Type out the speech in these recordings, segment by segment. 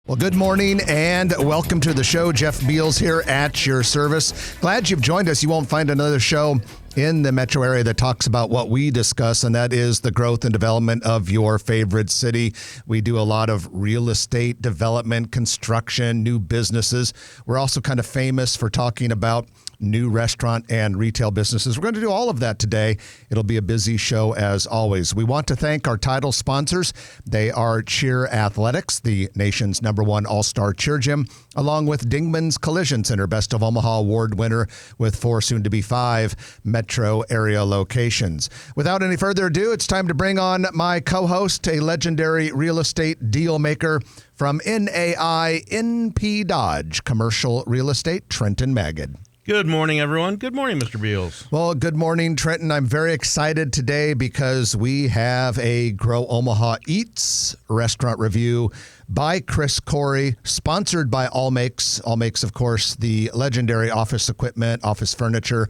Well, good morning and welcome to the show. Jeff Beals here at your service. Glad you've joined us. You won't find another show in the metro area that talks about what we discuss, and that is the growth and development of your favorite city. We do a lot of real estate development, construction, new businesses. We're also kind of famous for talking about new restaurant and retail businesses. We're going to do all of that today. It'll be a busy show as always. We want to thank our title sponsors. They are Cheer Athletics, the nation's #1 all-star cheer gym, along with Dingman's Collision Center, Best of Omaha Award winner with 4, soon to be 5 metro area locations. Without any further ado, it's time to bring on my co-host, a legendary real estate deal maker from NAI NP Dodge Commercial Real Estate, Trenton Magid. Good morning, everyone. Good morning, Mr. Beals. Well, good morning, Trenton. I'm very excited today because we have a Grow Omaha Eats restaurant review by Chris Corey, sponsored by Allmakes. Allmakes, of course, the legendary office equipment, office furniture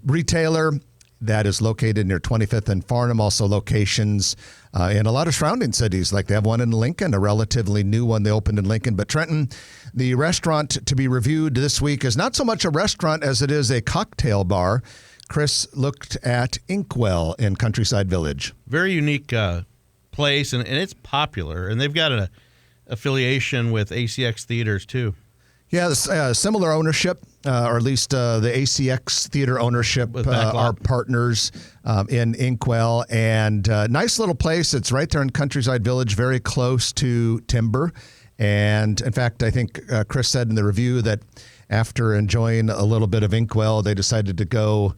retailer that is located near 25th and Farnham, also locations in a lot of surrounding cities. Like they have one in Lincoln, a relatively new one they opened in Lincoln. But Trenton, the restaurant to be reviewed this week is not so much a restaurant as it is a cocktail bar. Chris looked at Inkwell in Countryside Village. Very unique place, and it's popular. And they've got an affiliation with ACX Theaters, too. Yeah, similar ownership, or at least the ACX Theater ownership are partners in Inkwell. And nice little place. It's right there in Countryside Village, very close to Timber. And in fact, I think Chris said in the review that after enjoying a little bit of Inkwell, they decided to go,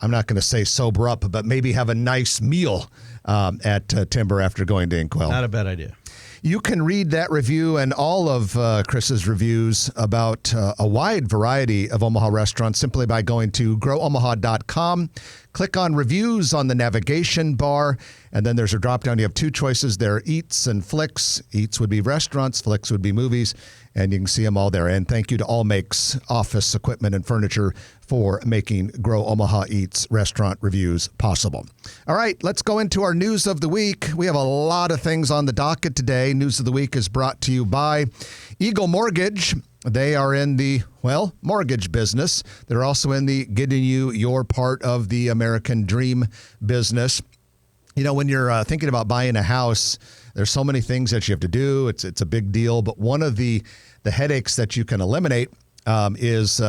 I'm not going to say sober up, but maybe have a nice meal at Timber after going to Inkwell. Not a bad idea. You can read that review and all of Chris's reviews about a wide variety of Omaha restaurants simply by going to growomaha.com. Click on reviews on the navigation bar, and then there's a drop down. You have 2 choices there, Eats and Flicks. Eats would be restaurants, Flicks would be movies, and you can see them all there. And thank you to Allmakes Office Equipment and Furniture for making Grow Omaha Eats restaurant reviews possible. All right, let's go into our news of the week. We have a lot of things on the docket today. News of the week is brought to you by Eagle Mortgage. They are in the, mortgage business. They're also in the getting you your part of the American dream business. You know, when you're thinking about buying a house, there's so many things that you have to do. It's a big deal. But one of the headaches that you can eliminate is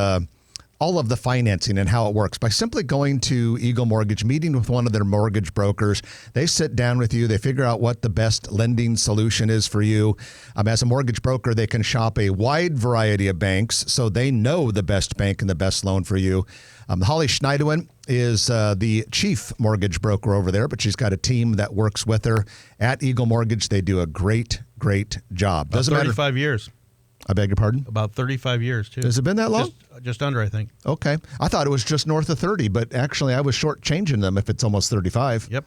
all of the financing and how it works. By simply going to Eagle Mortgage, meeting with one of their mortgage brokers, they sit down with you, they figure out what the best lending solution is for you. As a mortgage broker, they can shop a wide variety of banks, so they know the best bank and the best loan for you. Holly Schneiderwin is the chief mortgage broker over there, but she's got a team that works with her at Eagle Mortgage. They do a great job. Doesn't matter. 35 years. I beg your pardon? About 35 years, too. Has it been that long? Just under, I think. Okay. I thought it was just north of 30, but actually I was shortchanging them if it's almost 35. Yep.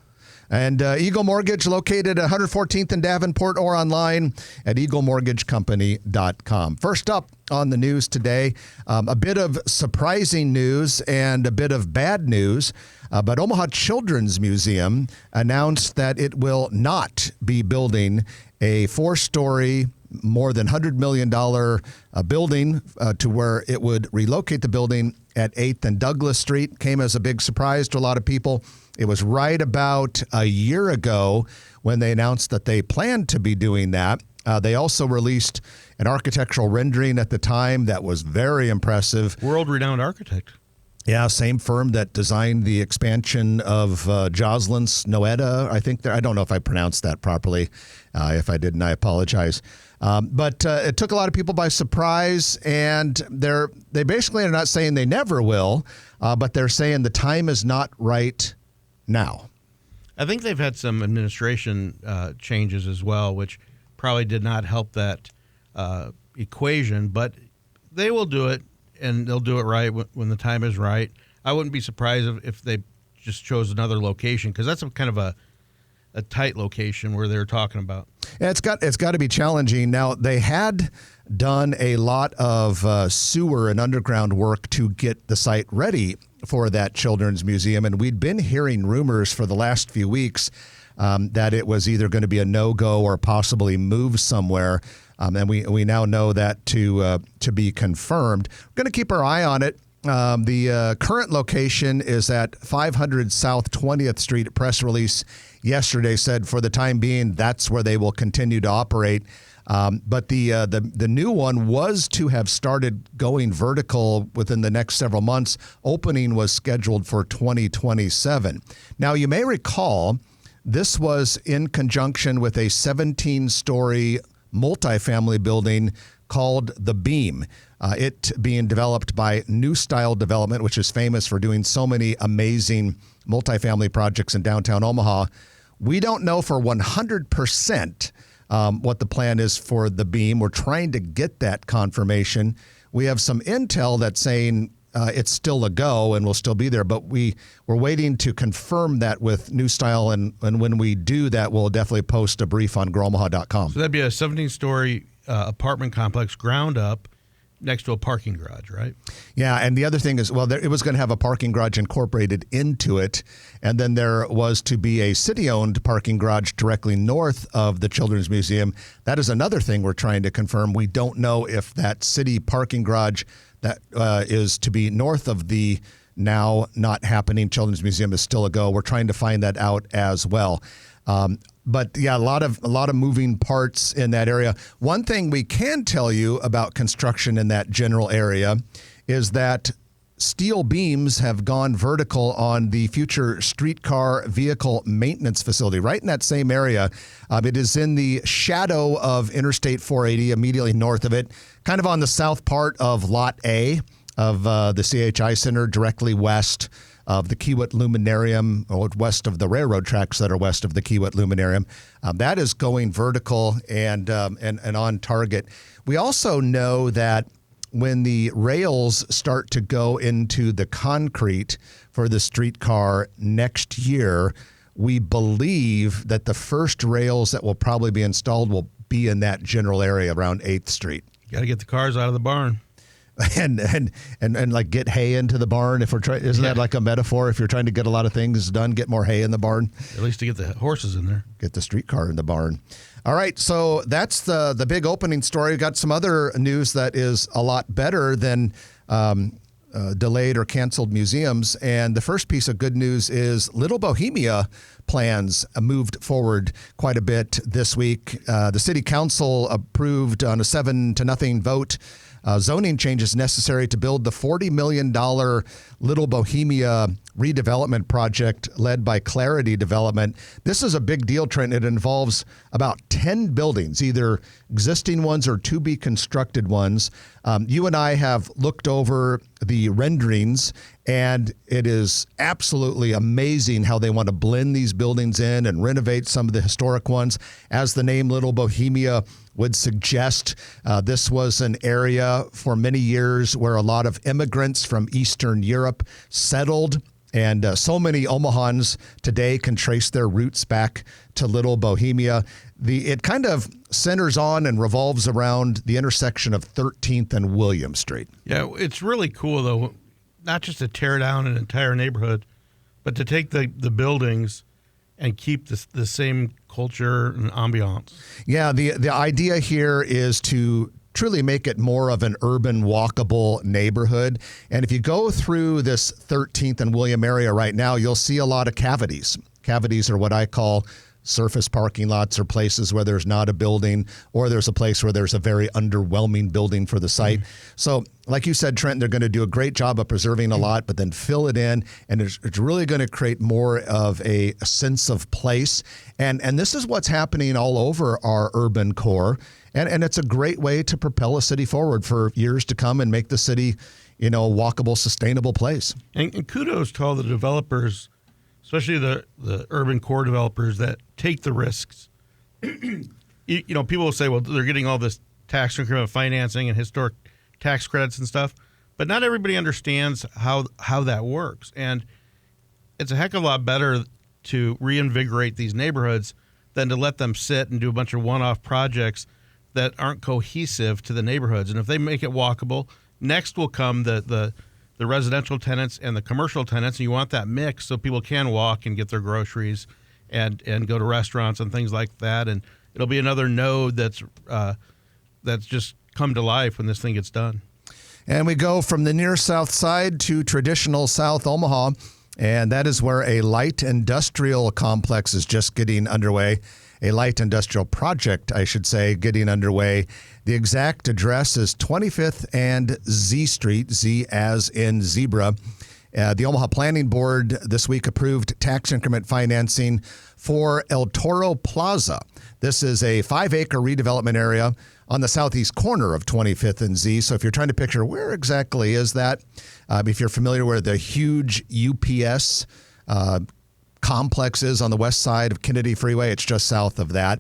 And Eagle Mortgage, located at 114th and Davenport, or online at eaglemortgagecompany.com. First up on the news today, a bit of surprising news and a bit of bad news. But Omaha Children's Museum announced that it will not be building a 4-story, more than $100 million building to where it would relocate the building at 8th and Douglas Street. Came as a big surprise to a lot of people. It was right about a year ago when they announced that they planned to be doing that. They also released an architectural rendering at the time that was very impressive. World-renowned architect. Yeah, same firm that designed the expansion of Joslyn's Noetta. I think I don't know if I pronounced that properly. If I didn't, I apologize. But it took a lot of people by surprise, and they basically are not saying they never will, but they're saying the time is not right now. I think they've had some administration changes as well, which probably did not help that equation, but they will do it, and they'll do it right when the time is right. I wouldn't be surprised if they just chose another location, because that's a kind of a tight location where they're talking about. Yeah, it's got to be challenging. Now, they had done a lot of sewer and underground work to get the site ready for that children's museum, and we'd been hearing rumors for the last few weeks that it was either going to be a no-go or possibly move somewhere. And we now know that to be confirmed. We're going to keep our eye on it. The current location is at 500 South 20th Street. A press release yesterday said for the time being, that's where they will continue to operate. But the new one was to have started going vertical within the next several months. Opening was scheduled for 2027. Now, you may recall this was in conjunction with a 17-story multifamily building called The Beam. It being developed by New Style Development, which is famous for doing so many amazing multifamily projects in downtown Omaha. We don't know for 100% what the plan is for The Beam. We're trying to get that confirmation. We have some intel that's saying it's still a go and will still be there, but we're waiting to confirm that with New Style, and when we do that, we'll definitely post a brief on growomaha.com. So that'd be a 17-story apartment complex ground up next to a parking garage, right? Yeah, and the other thing is, well, it was going to have a parking garage incorporated into it, and then there was to be a city-owned parking garage directly north of the Children's Museum. That is another thing we're trying to confirm. We don't know if that city parking garage that is to be north of the now not happening Children's Museum is still a go. We're trying to find that out as well. But yeah, a lot of moving parts in that area. One thing we can tell you about construction in that general area is that steel beams have gone vertical on the future streetcar vehicle maintenance facility right in that same area. It is in the shadow of Interstate 480, immediately north of it, kind of on the south part of Lot A of the CHI Center, directly west of the Kiewit Luminarium, or west of the railroad tracks that are west of the Kiewit Luminarium. That is going vertical and on target. We also know that when the rails start to go into the concrete for the streetcar next year, we believe that the first rails that will probably be installed will be in that general area around 8th Street. Got to get the cars out of the barn. And like get hay into the barn. If we're trying, isn't that like a metaphor? If you're trying to get a lot of things done, get more hay in the barn. At least to get the horses in there. Get the streetcar in the barn. All right, so that's the big opening story. We've got some other news that is a lot better than delayed or canceled museums. And the first piece of good news is Little Bohemia plans moved forward quite a bit this week. The city council approved on a 7-0 vote zoning changes necessary to build the $40 million Little Bohemia redevelopment project led by Clarity Development. This is a big deal, Trent. It involves about 10 buildings, either existing ones or to be constructed ones. You and I have looked over the renderings, and it is absolutely amazing how they want to blend these buildings in and renovate some of the historic ones. As the name Little Bohemia would suggest, this was an area for many years where a lot of immigrants from Eastern Europe settled. And so many Omahans today can trace their roots back to Little Bohemia. It kind of centers on and revolves around the intersection of 13th and William Street. Yeah, it's really cool, though, not just to tear down an entire neighborhood, but to take the buildings and keep the same culture and ambiance. Yeah, the idea here is to truly make it more of an urban walkable neighborhood. And if you go through this 13th and William area right now, you'll see a lot of cavities. Cavities are what I call surface parking lots, or places where there's not a building, or there's a place where there's a very underwhelming building for the site. So like you said, Trent, they're going to do a great job of preserving a lot, but then fill it in. And it's really going to create more of a sense of place. And this is what's happening all over our urban core. And it's a great way to propel a city forward for years to come and make the city, a walkable, sustainable place. And kudos to all the developers, especially the urban core developers that take the risks. People will say, well, they're getting all this tax increment financing and historic tax credits and stuff, but not everybody understands how that works. And it's a heck of a lot better to reinvigorate these neighborhoods than to let them sit and do a bunch of one-off projects that aren't cohesive to the neighborhoods. And if they make it walkable, next will come the residential tenants and the commercial tenants, and you want that mix so people can walk and get their groceries and go to restaurants and things like that. And it'll be another node that's just come to life when this thing gets done. And we go from the near south side to traditional South Omaha, and that is where a light industrial complex is just getting underway. A light industrial project, I should say, getting underway. The exact address is 25th and Z Street, Z as in zebra. The Omaha Planning Board this week approved tax increment financing for El Toro Plaza. This is a 5-acre redevelopment area on the southeast corner of 25th and Z. So if you're trying to picture where exactly is that, if you're familiar with the huge UPS complex is on the west side of Kennedy Freeway, it's just south of that.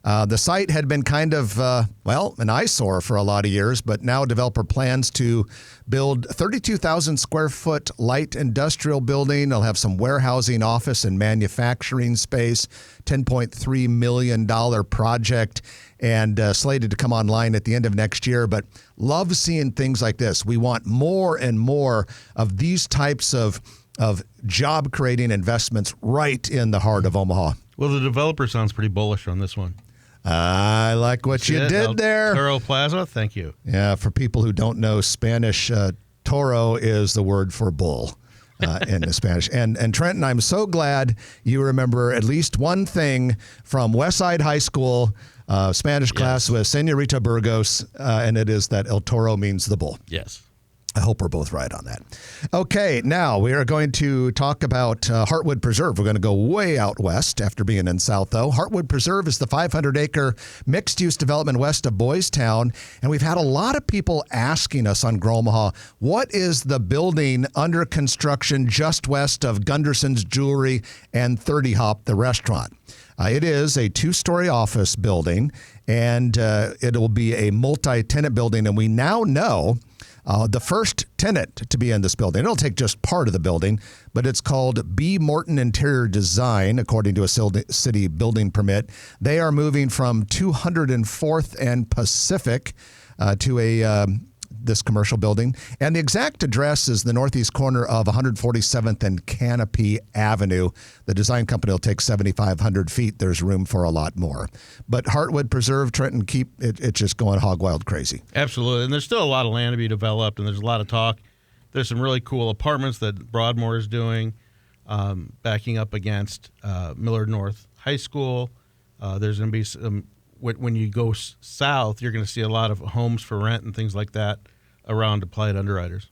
The site had been kind of, an eyesore for a lot of years, but now developer plans to build 32,000 square foot light industrial building. They'll have some warehousing, office, and manufacturing space, $10.3 million project, and slated to come online at the end of next year. But love seeing things like this. We want more and more of these types of job-creating investments right in the heart of Omaha. Well, the developer sounds pretty bullish on this one. I like what you did there. Toro Plaza, thank you. Yeah, for people who don't know Spanish, toro is the word for bull in the Spanish. And Trenton, I'm so glad you remember at least one thing from Westside High School Spanish class with Senorita Burgos, and it is that El Toro means the bull. Yes. I hope we're both right on that. Okay, now we are going to talk about Heartwood Preserve. We're going to go way out west after being in South, though. Heartwood Preserve is the 500-acre mixed-use development west of Boys Town, and we've had a lot of people asking us on Grow Omaha, what is the building under construction just west of Gunderson's Jewelry and 30 Hop, the restaurant? It is a 2-story office building, and it will be a multi-tenant building, and we now know the first tenant to be in this building. It'll take just part of the building, but it's called B. Morton Interior Design, according to a city building permit. They are moving from 204th and Pacific to this commercial building. And the exact address is the northeast corner of 147th and Canopy Avenue. The design company will take 7,500 feet. There's room for a lot more. But Heartwood Preserve, Trenton, keep it just going hog wild crazy. Absolutely. And there's still a lot of land to be developed, and there's a lot of talk. There's some really cool apartments that Broadmoor is doing, backing up against Millard North High School. There's going to be some, when you go south, you're going to see a lot of homes for rent and things like that around applied underwriters.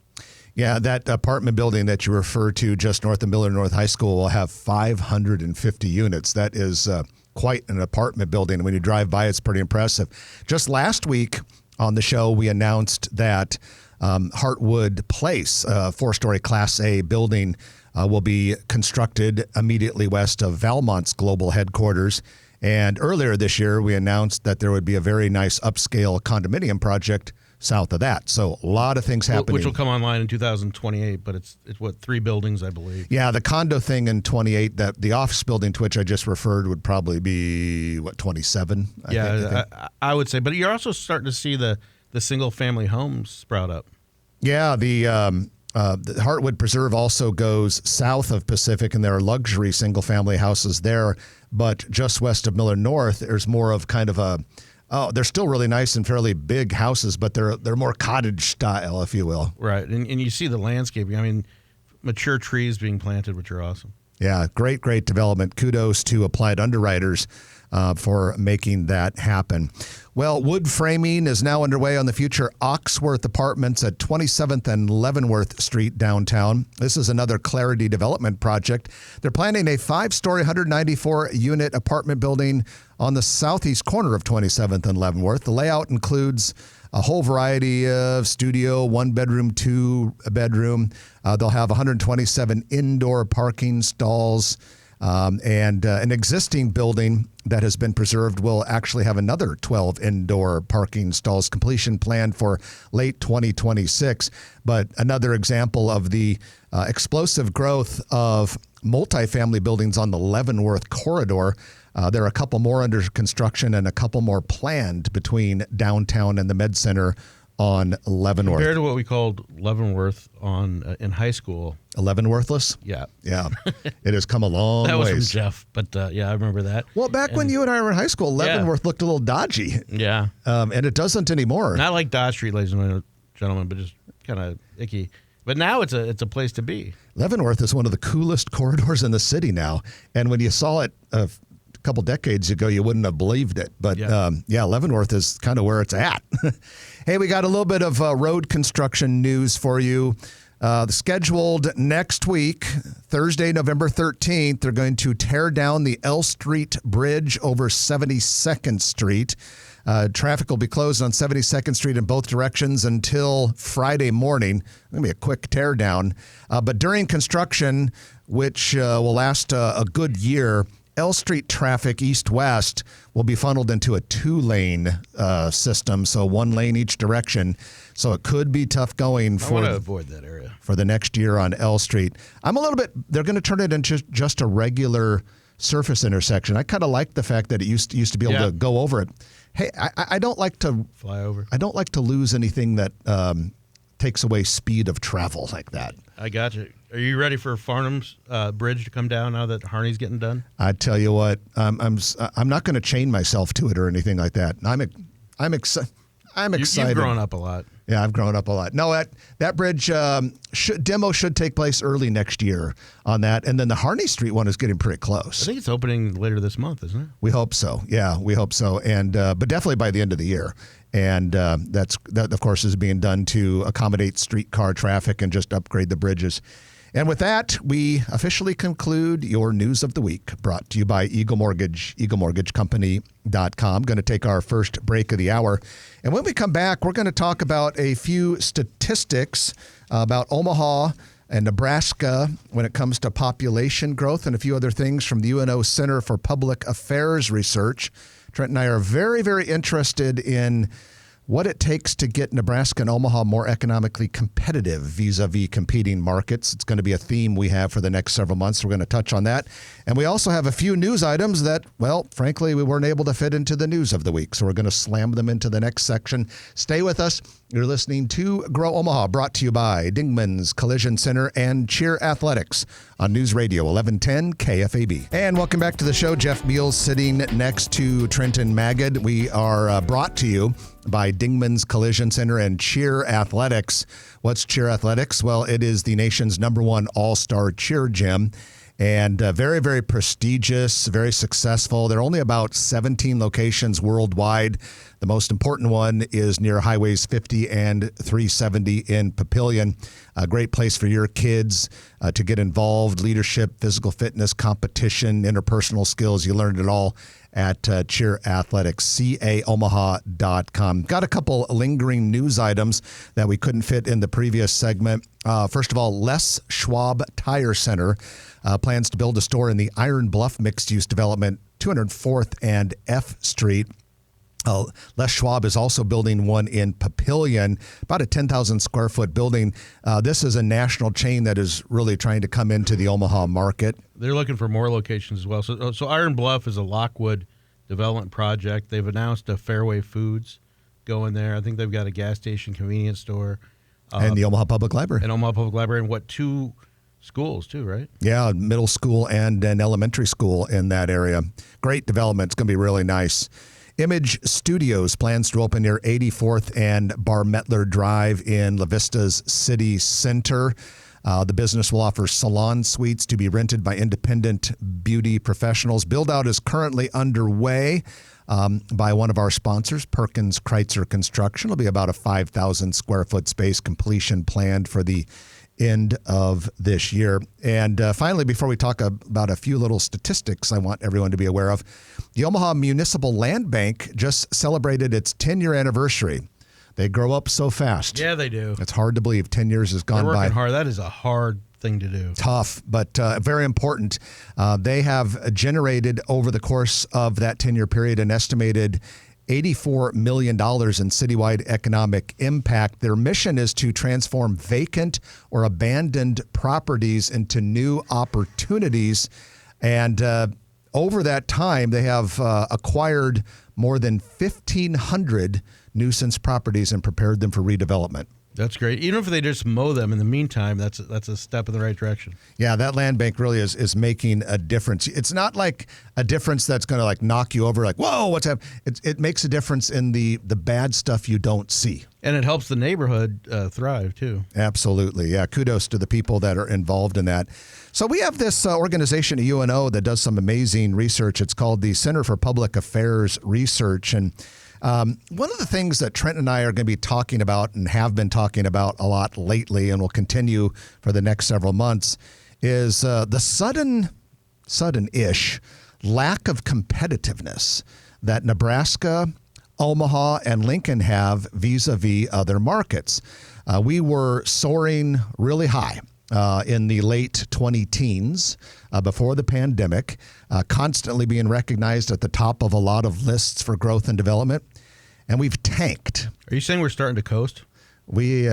Yeah, that apartment building that you refer to just north of Millard North High School will have 550 units. That is quite an apartment building. When you drive by, it's pretty impressive. Just last week on the show, we announced that Heartwood Place, a 4-story Class A building, will be constructed immediately west of Valmont's global headquarters. And earlier this year, we announced that there would be a very nice upscale condominium project south of that. So a lot of things happening. Which will come online in 2028, but it's 3 buildings, I believe. Yeah, the condo thing in 28, that the office building to which I just referred would probably be, 27? I would say. But you're also starting to see the single-family homes sprout up. Yeah, the Heartwood Preserve also goes south of Pacific, and there are luxury single-family houses there. But just west of Millard North, there's more of kind of they're still really nice and fairly big houses, but they're more cottage style, if you will. Right, and you see the landscaping. I mean, mature trees being planted, which are awesome. Yeah, great development. Kudos to Applied Underwriters for making that happen. Well, wood framing is now underway on the future Oxworth Apartments at 27th and Leavenworth Street downtown. This is another Clarity development project. They're planning a 5-story, 194-unit apartment building on the southeast corner of 27th and Leavenworth. The layout includes a whole variety of studio, 1-bedroom, 2-bedroom. They'll have 127 indoor parking stalls. And an existing building that has been preserved will actually have another 12 indoor parking stalls. Completion planned for late 2026. But another example of the explosive growth of multifamily buildings on the Leavenworth corridor. There are a couple more under construction and a couple more planned between downtown and the Med Center on Leavenworth. Compared to what we called Leavenworth in high school. Leavenworthless? Yeah. Yeah. It has come a long That was ways. from Jeff, but I remember that. Well, back when you and I were in high school, Leavenworth looked a little dodgy. Yeah. And it doesn't anymore. Not like Dodge Street, ladies and gentlemen, but just kind of icky. But now it's a place to be. Leavenworth is one of the coolest corridors in the city now. And when you saw it a couple decades ago, you wouldn't have believed it. But Leavenworth is kind of where it's at. Hey, we got a little bit of road construction news for you. Scheduled next week, Thursday, November 13th, they're going to tear down the L Street Bridge over 72nd Street. Traffic will be closed on 72nd Street in both directions until Friday morning. It's going to be a quick tear down. But during construction, which will last a good year, L Street traffic east-west will be funneled into a 2-lane system, so 1 lane each direction. So it could be tough going I want to avoid that area for the next year on L Street. They're going to turn it into just a regular surface intersection. I kind of like the fact that it used to be able to go over it. Hey, I don't like to fly over. I don't like to lose anything that takes away speed of travel like that. I got you. Are you ready for Farnham's bridge to come down now that Harney's getting done? I tell you what, I'm not going to chain myself to it or anything like that. I'm excited. You've grown up a lot. Yeah, I've grown up a lot. No, that bridge demo should take place early next year on that, and then the Harney Street one is getting pretty close. I think it's opening later this month, isn't it? We hope so. Yeah, we hope so, and but definitely by the end of the year. And that of course is being done to accommodate streetcar traffic and just upgrade the bridges. And with that, we officially conclude your news of the week, brought to you by Eagle Mortgage, eaglemortgagecompany.com. Going to take our first break of the hour. And when we come back, we're going to talk about a few statistics about Omaha and Nebraska when it comes to population growth and a few other things from the UNO Center for Public Affairs Research. Trent and I are very, very interested in what it takes to get Nebraska and Omaha more economically competitive vis-a-vis competing markets. It's going to be a theme we have for the next several months. We're going to touch on that. And we also have a few news items that, well, frankly, we weren't able to fit into the news of the week. So we're going to slam them into the next section. Stay with us. You're listening to Grow Omaha, brought to you by Dingman's Collision Center and Cheer Athletics on News Radio 1110 KFAB. And welcome back to the show. Jeff Beals sitting next to Trenton Magid. We are brought to you by Dingman's Collision Center and Cheer Athletics. What's Cheer Athletics? Well, it is the nation's #1 all-star cheer gym. And very, very prestigious, very successful. There are only about 17 locations worldwide. The most important one is near Highways 50 and 370 in Papillion. A great place for your kids to get involved. Leadership, physical fitness, competition, interpersonal skills. You learned it all at Cheer Athletics, caomaha.com. Got a couple lingering news items that we couldn't fit in the previous segment. First of all, Les Schwab Tire Center plans to build a store in the Iron Bluff mixed-use development, 204th and F Street. Les Schwab is also building one in Papillion, about a 10,000 square foot building. This is a national chain that is really trying to come into the Omaha market. They're looking for more locations as well. So Iron Bluff is a Lockwood development project. They've announced a Fairway Foods going there. I think they've got a gas station, convenience store. And the Omaha Public Library. And Omaha Public Library, and 2 schools too, right? Yeah, middle school and an elementary school in that area. Great development. It's going to be really nice. Image Studios plans to open near 84th and Bar Mettler Drive in La Vista's city center. The business will offer salon suites to be rented by independent beauty professionals. Build-out is currently underway by one of our sponsors, Perkins Kreitzer Construction. It'll be about a 5,000 square foot space, completion planned for the end of this year. And finally, before we talk about a few little statistics I want everyone to be aware of, the Omaha Municipal Land Bank just celebrated its 10-year anniversary. They grow up so fast. Yeah, they do. It's hard to believe 10 years has gone They're working by. hard. That is a hard thing to do. Tough, but very important. They have generated over the course of that 10-year period an estimated $84 million in citywide economic impact. Their mission is to transform vacant or abandoned properties into new opportunities. And over that time, they have acquired more than 1,500 nuisance properties and prepared them for redevelopment. That's great. Even if they just mow them in the meantime, that's a step in the right direction. Yeah, that land bank really is making a difference. It's not like a difference that's going to like knock you over, like, whoa, what's happening? It makes a difference in the bad stuff you don't see. And it helps the neighborhood thrive, too. Absolutely. Yeah, kudos to the people that are involved in that. So we have this organization at UNO that does some amazing research. It's called the Center for Public Affairs Research. And one of the things that Trent and I are going to be talking about and have been talking about a lot lately and will continue for the next several months is the sudden-ish lack of competitiveness that Nebraska, Omaha, and Lincoln have vis-a-vis other markets. We were soaring really high in the late 20-teens before the pandemic, constantly being recognized at the top of a lot of lists for growth and development. And we've tanked. Are you saying we're starting to coast? We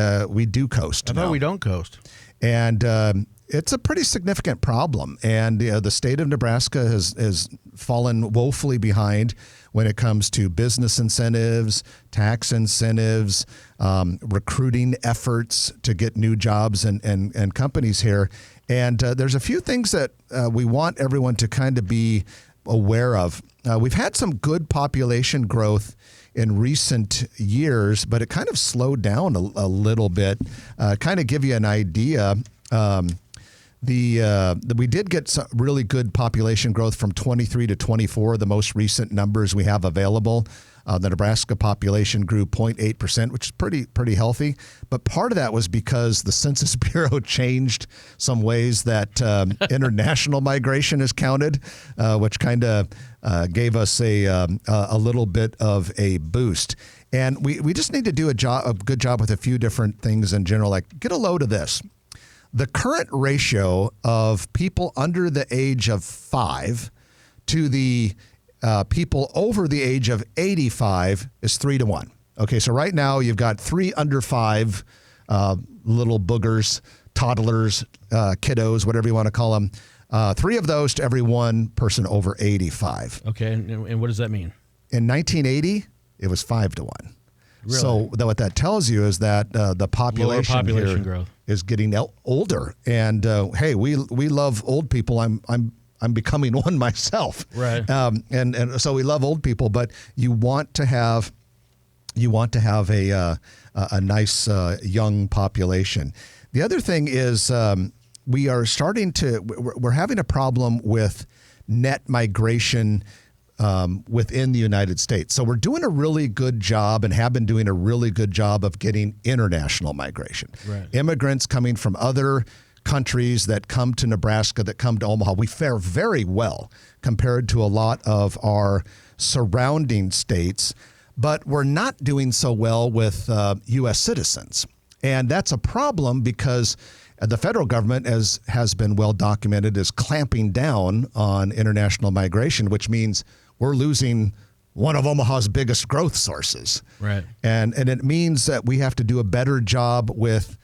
do coast. I thought we don't coast. And it's a pretty significant problem. And the state of Nebraska has fallen woefully behind when it comes to business incentives, tax incentives, recruiting efforts to get new jobs and companies here. And there's a few things that we want everyone to kind of be aware of. We've had some good population growth in recent years, but it kind of slowed down a little bit. Kind of give you an idea, we did get some really good population growth from 23 to 24, the most recent numbers we have available. The Nebraska population grew 0.8%, which is pretty healthy. But part of that was because the Census Bureau changed some ways that international migration is counted, which kind of gave us a little bit of a boost. And we just need to do a good job with a few different things in general. Like, get a load of this. The current ratio of people under the age of 5 to the people over the age of 85 is 3-to-1. Okay, so right now you've got 3 under 5 little boogers, toddlers, kiddos, whatever you want to call them. 3 of those to every one person over 85. Okay, and what does that mean? In 1980, it was 5-to-1. Really? So what that tells you is that the population here growth is getting older. And hey, we love old people. I'm becoming one myself. Right. And so we love old people, but you want to have a nice young population. The other thing is we're having a problem with net migration within the United States. So we're doing a really good job and have been doing a really good job of getting international migration. Right. Immigrants coming from other countries that come to Nebraska, that come to Omaha. We fare very well compared to a lot of our surrounding states, but we're not doing so well with U.S. citizens. And that's a problem because the federal government, as has been well documented, is clamping down on international migration, which means we're losing one of Omaha's biggest growth sources. Right. And it means that we have to do a better job with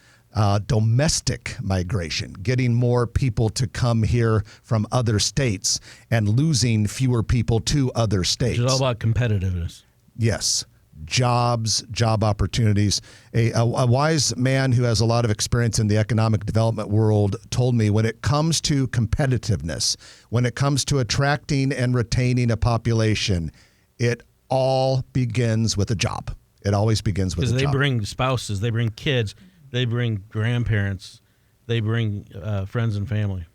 domestic migration, getting more people to come here from other states and losing fewer people to other states. Which is all about competitiveness. Yes. Jobs, job opportunities. A wise man who has a lot of experience in the economic development world told me when it comes to competitiveness, when it comes to attracting and retaining a population, it all begins with a job. It always begins with a job. Because they bring spouses, they bring kids, they bring grandparents, they bring friends and family.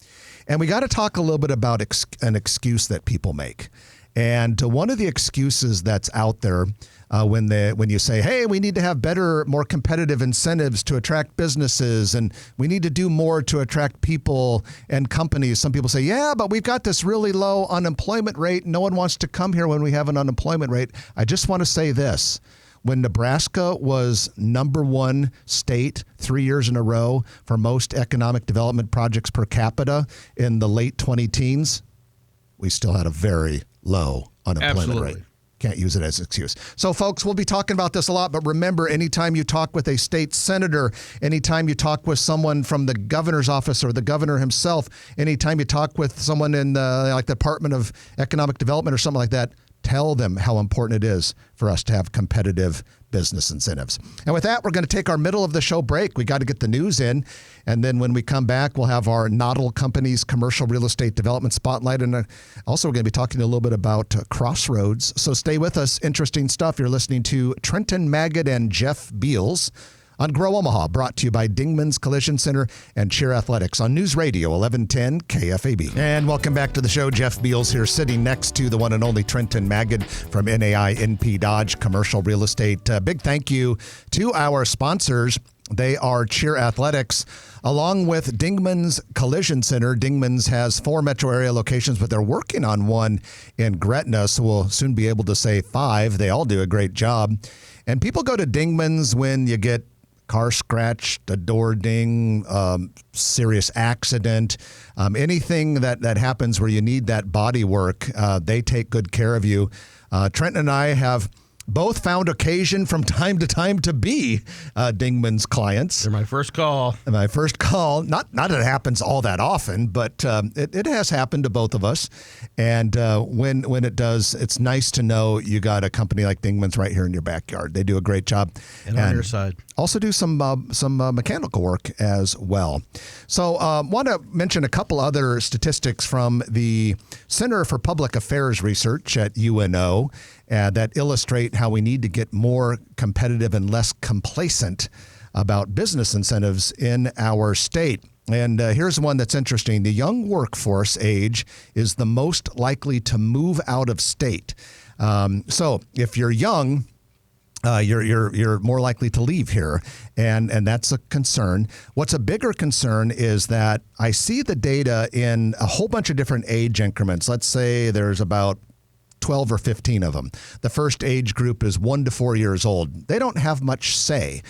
And we got to talk a little bit about an excuse that people make. And one of the excuses that's out there when you say, hey, we need to have better, more competitive incentives to attract businesses, and we need to do more to attract people and companies. Some people say, yeah, but we've got this really low unemployment rate. No one wants to come here when we have an unemployment rate. I just want to say this. When Nebraska was #1 state 3 years in a row for most economic development projects per capita in the late 20-teens, we still had a very low unemployment Absolutely. rate. Can't use it as an excuse. So, folks, we'll be talking about this a lot, but remember, anytime you talk with a state senator, anytime you talk with someone from the governor's office or the governor himself, anytime you talk with someone in the Department of Economic Development or something like that, tell them how important it is for us to have competitive business incentives. And with that, we're going to take our middle of the show break. We got to get the news in. And then when we come back, we'll have our Noddle Company's commercial real estate development spotlight. And also, we're going to be talking a little bit about Crossroads. So stay with us. Interesting stuff. You're listening to Trenton Magid and Jeff Beals on Grow Omaha, brought to you by Dingman's Collision Center and Cheer Athletics on News Radio 1110 KFAB. And welcome back to the show. Jeff Beals here, sitting next to the one and only Trenton Magid from NAI NP Dodge Commercial Real Estate. Big thank you to our sponsors. They are Cheer Athletics, along with Dingman's Collision Center. Dingman's has 4 metro area locations, but they're working on one in Gretna, so we'll soon be able to say 5. They all do a great job. And people go to Dingman's when you get car scratched, a door ding, serious accident, anything that happens where you need that body work, they take good care of you. Trenton and I have both found occasion from time to time to be Dingman's clients. They're my first call. My first call. Not that it happens all that often, but it has happened to both of us. And when it does, it's nice to know you got a company like Dingman's right here in your backyard. They do a great job. And on your side. Also do some mechanical work as well. So want to mention a couple other statistics from the Center for Public Affairs Research at UNO that illustrate how we need to get more competitive and less complacent about business incentives in our state. And here's one that's interesting. The young workforce age is the most likely to move out of state. So if you're young, you're more likely to leave here, and that's a concern. What's a bigger concern is that I see the data in a whole bunch of different age increments. Let's say there's about 12 or 15 of them. The first age group is 1 to 4 years old. They don't have much say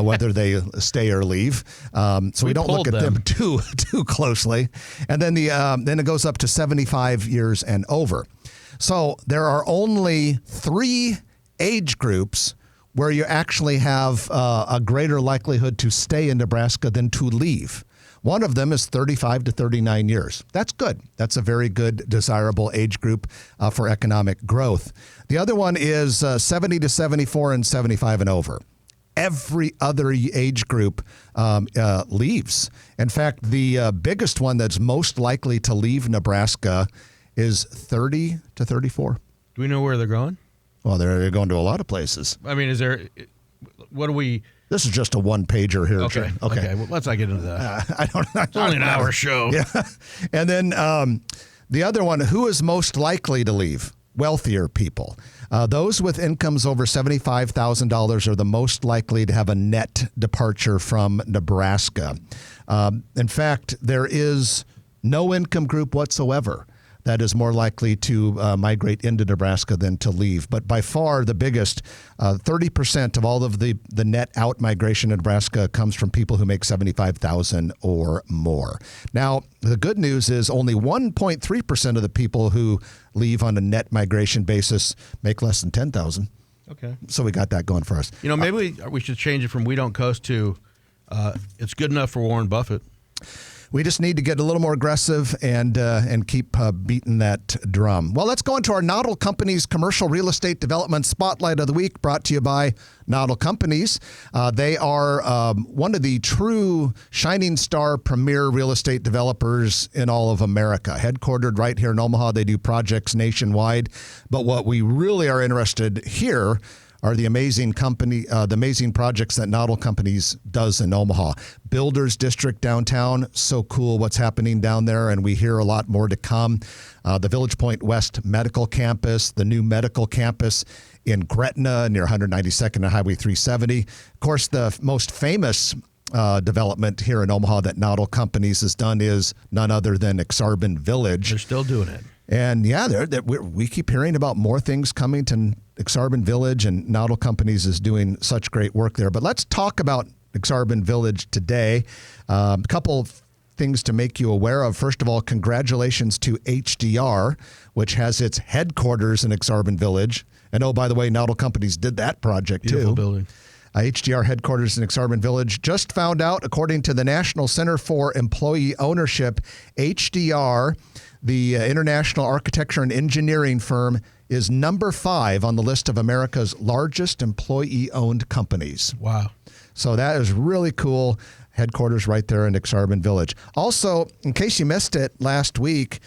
whether they stay or leave, so we don't look at them too closely. And then then it goes up to 75 years and over. So there are only 3 age groups where you actually have a greater likelihood to stay in Nebraska than to leave. One of them is 35 to 39 years. That's good. That's a very good, desirable age group for economic growth. The other one is 70 to 74 and 75 and over. Every other age group leaves. In fact, the biggest one that's most likely to leave Nebraska is 30 to 34. Do we know where they're going? Well, they're going to a lot of places. I mean, what do we... This is just a one-pager here. Okay. Well, let's not get into that. It's only an hour show. Yeah. And then the other one, who is most likely to leave? Wealthier people. Those with incomes over $75,000 are the most likely to have a net departure from Nebraska. In fact, there is no income group whatsoever that is more likely to migrate into Nebraska than to leave. But by far the biggest, 30% of all of the net out migration in Nebraska comes from people who make $75,000 or more. Now, the good news is only 1.3% of the people who leave on a net migration basis make less than $10,000. Okay. So we got that going for us. You know, maybe we should change it from we don't coast to it's good enough for Warren Buffett. We just need to get a little more aggressive and keep beating that drum. Well, let's go into our Noddle Companies Commercial Real Estate Development Spotlight of the Week, brought to you by Noddle Companies. They are one of the true shining star premier real estate developers in all of America. Headquartered right here in Omaha, they do projects nationwide. But what we really are interested here are the amazing projects that Noddle Companies does in Omaha. Builders District downtown, so cool what's happening down there, and we hear a lot more to come. The Village Point West Medical Campus, the new medical campus in Gretna near 192nd and Highway 370. Of course, the most famous development here in Omaha that Noddle Companies has done is none other than Exarban Village. They're still doing it. And yeah, we keep hearing about more things coming to Exarban Village, and Noddle Companies is doing such great work there. But let's talk about Exarban Village today. A couple things to make you aware of. First of all, congratulations to HDR, which has its headquarters in Exarban Village. And oh, by the way, Nautil Companies did that project Beautiful too. building. HDR headquarters in Exarban Village just found out, according to the National Center for Employee Ownership, HDR, the international architecture and engineering firm, is number 5 on the list of America's largest employee-owned companies. Wow. So that is really cool. Headquarters right there in Exarban Village. Also, in case you missed it last week,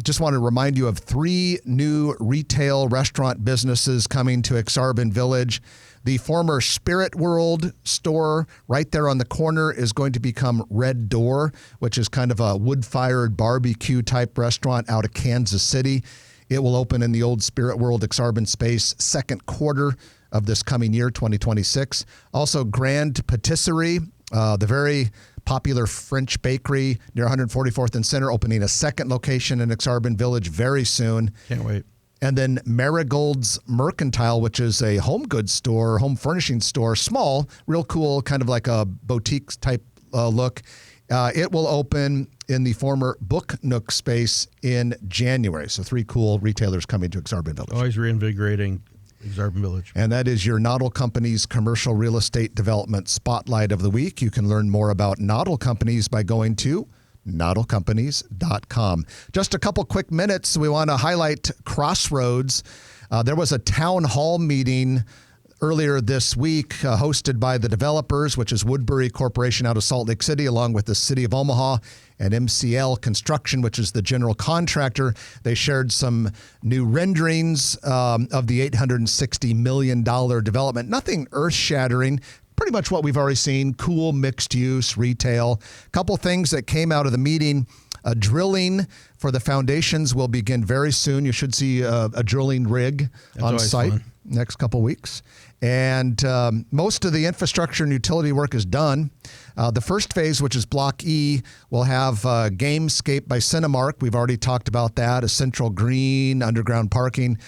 just want to remind you of 3 new retail restaurant businesses coming to Exarban Village. The former Spirit World store right there on the corner is going to become Red Door, which is kind of a wood-fired barbecue type restaurant out of Kansas City. It will open in the old Spirit World Exarban space second quarter of this coming year, 2026. Also, Grand Patisserie, the very popular French bakery near 144th and Center, opening a second location in Exarban Village very soon. Can't wait. And then Marigold's Mercantile, which is a home goods store, home furnishing store, small, real cool, kind of like a boutique type look. It will open in the former Book Nook space in January. So 3 cool retailers coming to Exarban Village. Always reinvigorating Exarban Village. And that is your Nautil Companies commercial real estate development spotlight of the week. You can learn more about Nautil Companies by going to nautilcompanies.com. Just a couple quick minutes. We want to highlight Crossroads. There was a town hall meeting earlier this week hosted by the developers, which is Woodbury Corporation out of Salt Lake City, along with the City of Omaha and MCL Construction, which is the general contractor. They shared some new renderings of the $860 million development. Nothing earth-shattering. Pretty much what we've already seen, cool mixed-use retail. A couple things that came out of the meeting. Drilling for the foundations will begin very soon. You should see a drilling rig on site next couple weeks. And most of the infrastructure and utility work is done. The first phase, which is Block E, will have Gamescape by Cinemark. We've already talked about that, a central green, underground parking.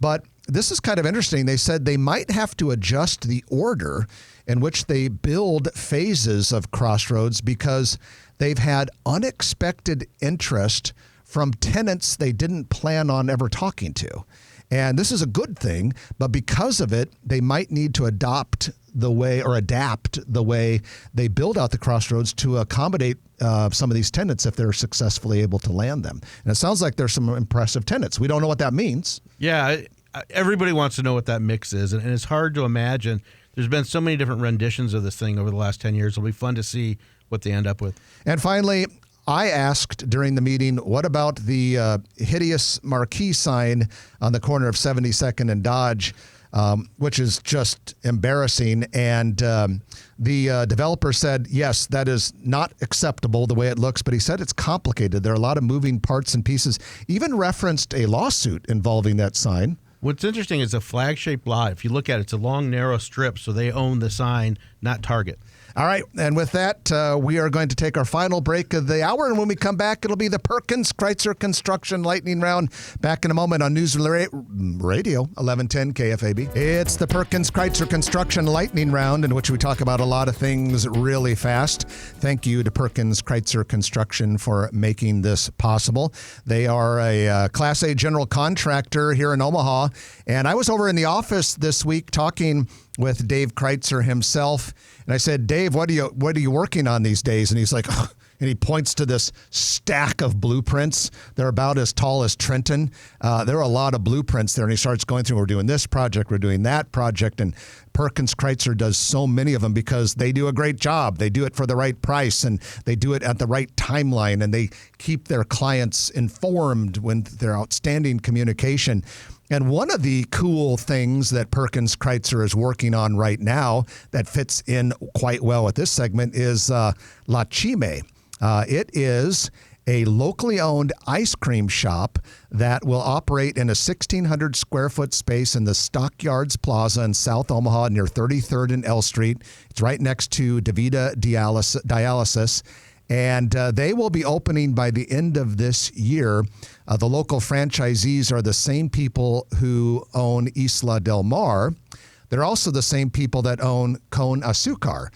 But this is kind of interesting. They said they might have to adjust the order in which they build phases of Crossroads because they've had unexpected interest from tenants they didn't plan on ever talking to. And this is a good thing, but because of it, they might need to adapt the way they build out the Crossroads to accommodate some of these tenants if they're successfully able to land them. And it sounds like there's some impressive tenants. We don't know what that means. Yeah, everybody wants to know what that mix is, and it's hard to imagine. There's been so many different renditions of this thing over the last 10 years. It'll be fun to see what they end up with. And finally, I asked during the meeting, what about the hideous marquee sign on the corner of 72nd and Dodge, which is just embarrassing. And the developer said, yes, that is not acceptable the way it looks, but he said it's complicated. There are a lot of moving parts and pieces, even referenced a lawsuit involving that sign. What's interesting is a flag-shaped lot. If you look at it, it's a long, narrow strip, so they own the sign, not Target. All right, and with that, we are going to take our final break of the hour, and when we come back, it'll be the Perkins Kreitzer Construction Lightning Round. Back in a moment on News Radio 1110 KFAB. It's the Perkins Kreitzer Construction Lightning Round, in which we talk about a lot of things really fast. Thank you to Perkins Kreitzer Construction for making this possible. They are a Class A general contractor here in Omaha, and I was over in the office this week talking with Dave Kreitzer himself. And I said, Dave, what are you working on these days? And he's like, oh, and he points to this stack of blueprints. They're about as tall as Trenton. There are a lot of blueprints there. And he starts going through, we're doing this project, we're doing that project. And Perkins Kreitzer does so many of them because they do a great job. They do it for the right price, and they do it at the right timeline, and they keep their clients informed when their outstanding communication. And one of the cool things that Perkins Kreitzer is working on right now that fits in quite well with this segment is La Chime. It is a locally owned ice cream shop that will operate in a 1,600 square foot space in the Stockyards Plaza in South Omaha near 33rd and L Street. It's right next to DaVita Dialysis. And they will be opening by the end of this year. The local franchisees are the same people who own Isla Del Mar. They're also the same people that own Con Azúcar,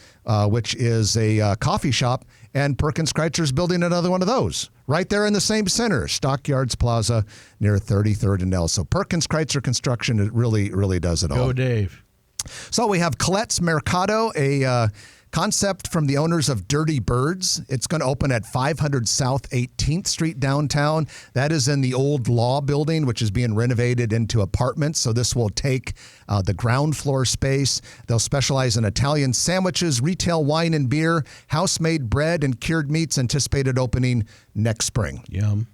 which is a coffee shop, and Perkins Kreitzer's building another one of those right there in the same center, Stockyards Plaza near 33rd and L. So Perkins Kreitzer Construction, it really, really does it all. Go, Dave. So we have Colette's Mercado, a concept from the owners of Dirty Birds. It's going to open at 500 South 18th Street downtown. That is in the old law building, which is being renovated into apartments. So this will take the ground floor space. They'll specialize in Italian sandwiches, retail wine and beer, house-made bread, and cured meats. Anticipated opening next spring. Yum.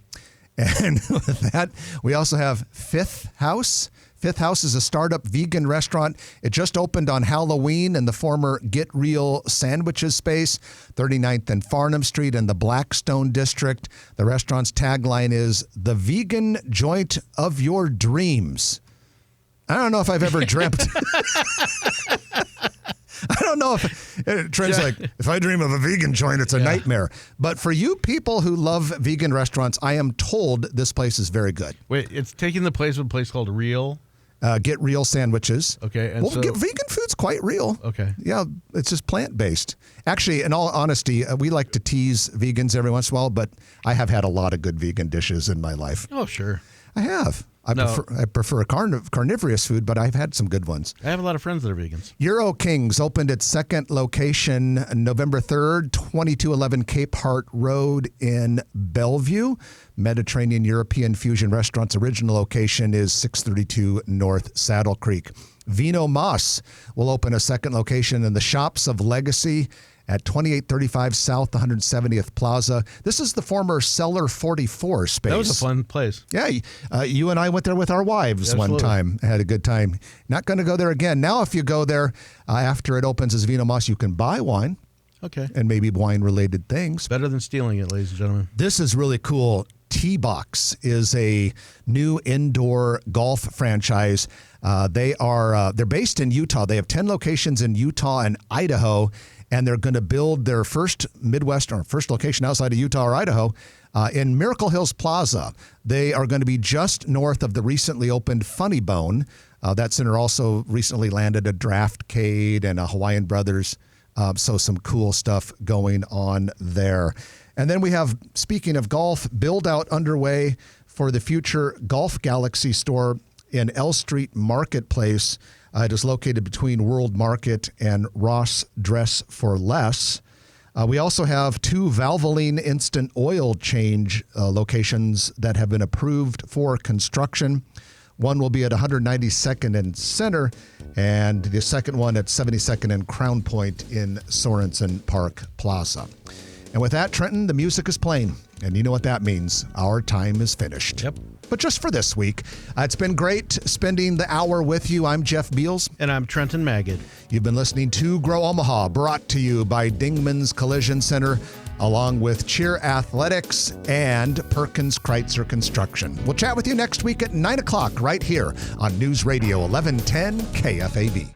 And with that, we also have Fifth House. Fifth House is a startup vegan restaurant. It just opened on Halloween in the former Get Real Sandwiches space, 39th and Farnham Street in the Blackstone District. The restaurant's tagline is the vegan joint of your dreams. I don't know if I've ever dreamt. I don't know if Trent's like, if I dream of a vegan joint, it's a nightmare. But for you people who love vegan restaurants, I am told this place is very good. Wait, it's taking the place of a place called Real? Get Real Sandwiches. Okay. And well, vegan food's quite real. Okay. Yeah, it's just plant-based. Actually, in all honesty, we like to tease vegans every once in a while, but I have had a lot of good vegan dishes in my life. Oh, sure. I have. I prefer carnivorous food, but I've had some good ones. I have a lot of friends that are vegans. Euro Kings opened its second location November 3rd, 2211 Cape Hart Road in Bellevue. Mediterranean European Fusion Restaurant's original location is 632 North Saddle Creek. Vino Mas will open a second location in the Shops of Legacy at 2835 South 170th Plaza. This is the former Cellar 44 space. That was a fun place. Yeah, you and I went there with our wives one time. Had a good time. Not going to go there again. Now, if you go there after it opens as Vino Mas, you can buy wine. Okay. And maybe wine-related things. Better than stealing it, ladies and gentlemen. This is really cool. T-Box is a new indoor golf franchise. They're based in Utah. They have 10 locations in Utah and Idaho, and they're going to build their first location outside of Utah or Idaho in Miracle Hills Plaza. They are going to be just north of the recently opened Funny Bone. That center also recently landed a Draftcade and a Hawaiian Brothers. So some cool stuff going on there. And then we have, speaking of golf, build out underway for the future Golf Galaxy store in L Street Marketplace. It is located between World Market and Ross Dress for Less. We also have 2 Valvoline instant oil change locations that have been approved for construction. One will be at 192nd and Center, and the second one at 72nd and Crown Point in Sorensen Park Plaza. And with that, Trenton, the music is playing. And you know what that means. Our time is finished. Yep. But just for this week, it's been great spending the hour with you. I'm Jeff Beals. And I'm Trenton Magid. You've been listening to Grow Omaha, brought to you by Dingman's Collision Center, along with Cheer Athletics and Perkins Kreitzer Construction. We'll chat with you next week at 9 o'clock right here on News Radio 1110 KFAB.